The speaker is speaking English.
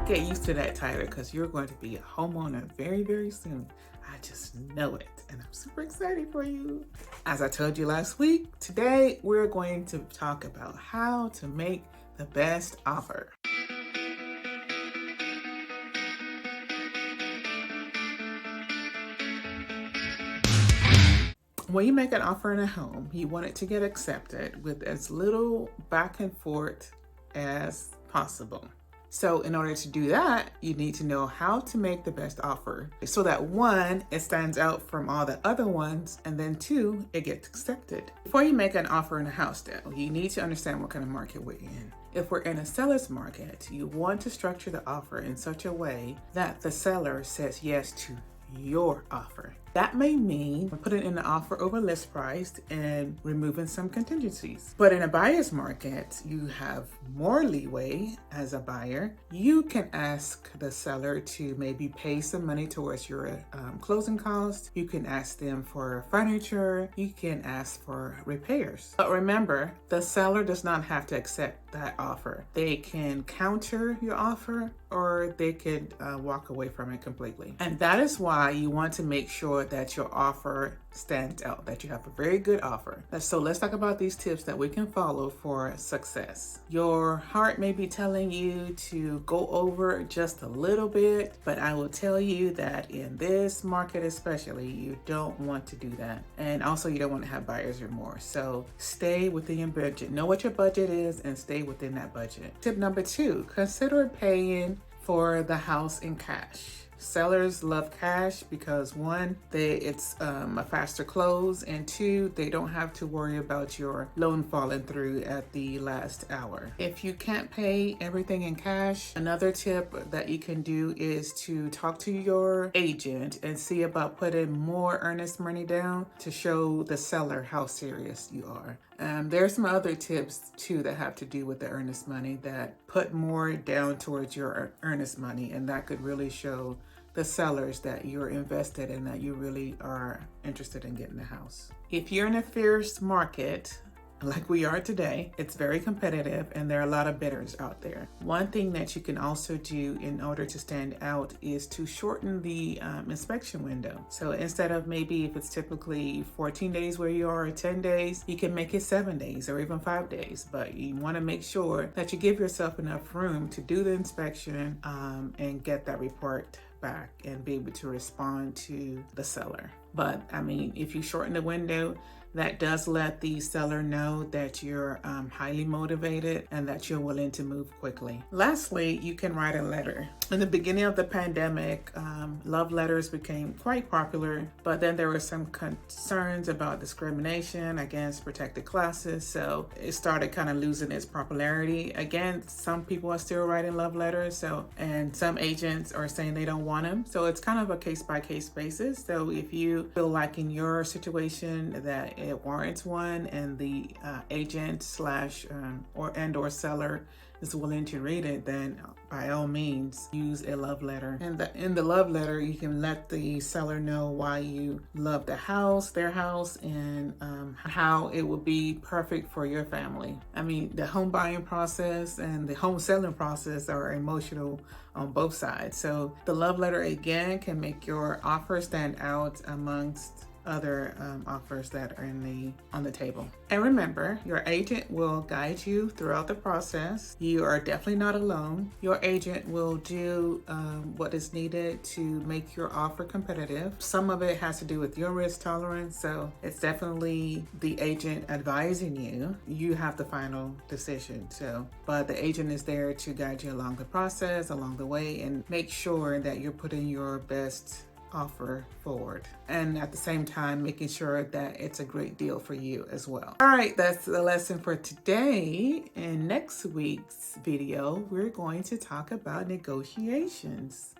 Get used to that title because you're going to be a homeowner very, very soon. I just know it, and I'm super excited for you. As I told you last week, today we're going to talk about how to make the best offer. When you make an offer in a home, you want it to get accepted with as little back and forth as possible. So in order to do that, you need to know how to make the best offer so that one, it stands out from all the other ones, and then two, it gets accepted. Before you make an offer in a house though, you need to understand what kind of market we're in. If we're in a seller's market, you want to structure the offer in such a way that the seller says yes to your offer. That may mean putting in an offer over list price and removing some contingencies. But in a buyer's market, you have more leeway as a buyer. You can ask the seller to maybe pay some money towards your closing costs. You can ask them for furniture. You can ask for repairs. But remember, the seller does not have to accept that offer. They can counter your offer or they could walk away from it completely. And that is why you want to make sure that your offer stands out, that you have a very good offer. So let's talk about these tips that we can follow for success. Your heart may be telling you to go over just a little bit, but I will tell you that in this market especially, you don't want to do that. And also you don't want to have buyer's remorse. So stay within your budget. Know what your budget is and stay within that budget. Tip number 2, consider paying for the house in cash. Sellers love cash because one, it's a faster close, and two, they don't have to worry about your loan falling through at the last hour. If you can't pay everything in cash, another tip that you can do is to talk to your agent and see about putting more earnest money down to show the seller how serious you are. There's some other tips too that have to do with the earnest money, that put more down towards your earnest money, and that could really show the sellers that you're invested and that you really are interested in getting the house. If you're in a fierce market like we are today, it's very competitive and there are a lot of bidders out there. One thing that you can also do in order to stand out is to shorten the inspection window. So instead of maybe if it's typically 14 days where you are, or 10 days, you can make it 7 days or even 5 days. But you want to make sure that you give yourself enough room to do the inspection and get that report back and be able to respond to the seller. But I mean, if you shorten the window, that does let the seller know that you're highly motivated and that you're willing to move quickly. Lastly, you can write a letter. In the beginning of the pandemic, love letters became quite popular, but then there were some concerns about discrimination against protected classes, so it started kind of losing its popularity. Again, some people are still writing love letters, and some agents are saying they don't want them, so it's kind of a case-by-case basis. So if you feel like in your situation that it warrants one and the agent or seller is willing to read it, then by all means use a love letter. And in the love letter, you can let the seller know why you love the house, their house, and how it will be perfect for your family. I mean, the home buying process and the home selling process are emotional on both sides. So the love letter again can make your offer stand out amongst other offers that are on the table. And remember, your agent will guide you throughout the process. You are definitely not alone. Your agent will do what is needed to make your offer competitive. Some of it has to do with your risk tolerance, so it's definitely the agent advising you. You have the final decision. But the agent is there to guide you along the process, along the way, and make sure that you're putting your best offer forward, and at the same time making sure that it's a great deal for you as well. All right, that's the lesson for today. In next week's video, we're going to talk about negotiations.